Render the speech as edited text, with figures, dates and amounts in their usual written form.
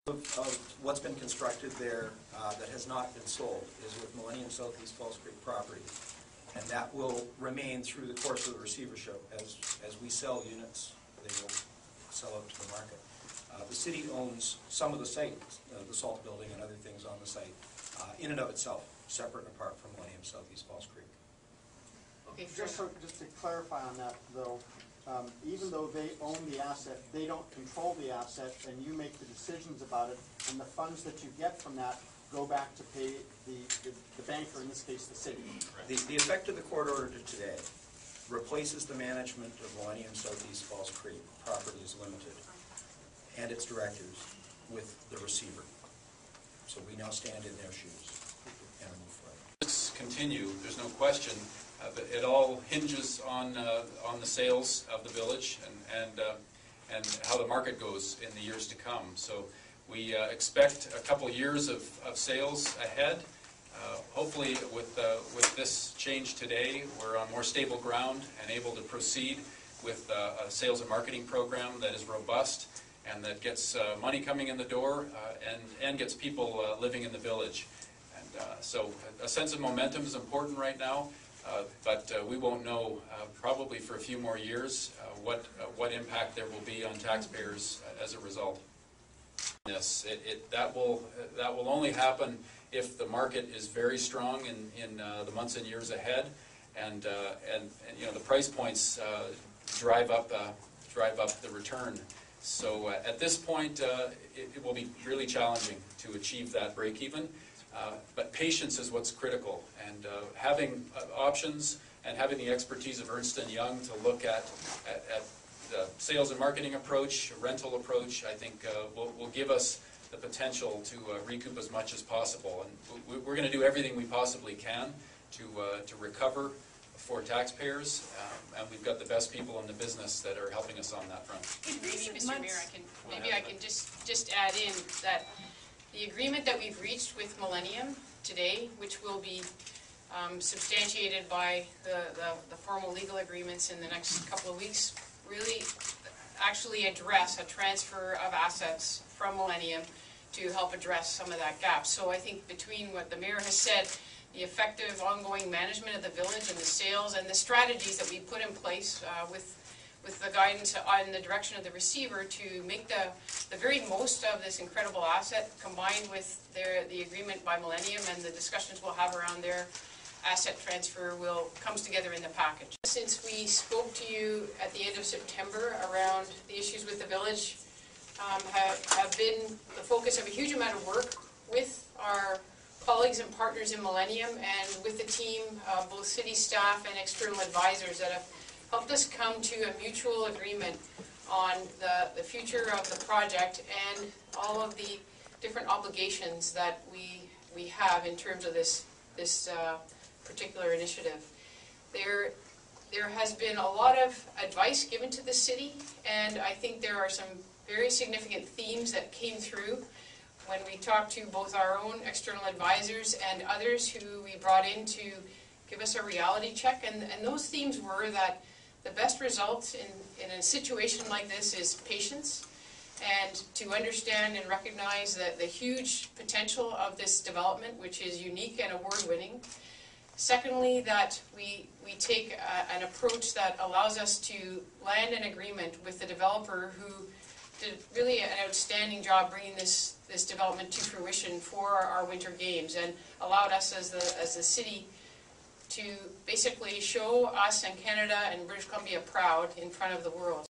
of what's been constructed there that has not been sold is with Millennium Southeast Falls Creek Properties, and that will remain through the course of the receivership. As we sell units, they will sell out to the market. The city owns some of the site, the salt building and other things on the site, in and of itself, separate and apart from Millennium Southeast Falls Creek. Okay, just to clarify on that, though, even though they own the asset, they don't control the asset, and you make the decisions about it, and the funds that you get from that go back to pay the banker, in this case the city. The effect of the court order today replaces the management of Millennium Southeast Falls Creek Properties Limited and its directors with the receiver. So we now stand in their shoes and move forward. Let's continue. There's no question. But it all hinges on the sales of the village and how the market goes in the years to come. So we expect a couple years of sales ahead. Hopefully with this change today, we're on more stable ground and able to proceed with a sales and marketing program that is robust and that gets money coming in the door and gets people living in the village. And so a sense of momentum is important right now. But we won't know probably for a few more years what impact there will be on taxpayers as a result. That will only happen if the market is very strong in the months and years ahead, and you know, the price points drive up the return. So at this point, it will be really challenging to achieve that break even. But patience is what's critical, and having options and having the expertise of Ernst & Young to look at the sales and marketing approach, rental approach, I think will give us the potential to recoup as much as possible. And we're going to do everything we possibly can to recover for taxpayers, and we've got the best people in the business that are helping us on that front. maybe, Mr. Mayor, I can just add in that the agreement that we've reached with Millennium today, which will be substantiated by the formal legal agreements in the next couple of weeks, really actually address a transfer of assets from Millennium to help address some of that gap. So I think between what the Mayor has said, the effective ongoing management of the village and the sales and the strategies that we put in place with the guidance on the direction of the receiver to make the very most of this incredible asset, combined with the agreement by Millennium and the discussions we'll have around their asset transfer comes together in the package. Since we spoke to you at the end of September around the issues with the village, have been the focus of a huge amount of work with our colleagues and partners in Millennium and with the team, both city staff and external advisors that have helped us come to a mutual agreement on the future of the project and all of the different obligations that we have in terms of this particular initiative. There has been a lot of advice given to the city, and I think there are some very significant themes that came through when we talked to both our own external advisors and others who we brought in to give us a reality check, and those themes were that the best result in a situation like this is patience, and to understand and recognize the huge potential of this development, which is unique and award-winning. Secondly, that we take an approach that allows us to land an agreement with the developer who did really an outstanding job bringing this development to fruition for our Winter Games, and allowed us as the city to basically show us and Canada and British Columbia proud in front of the world.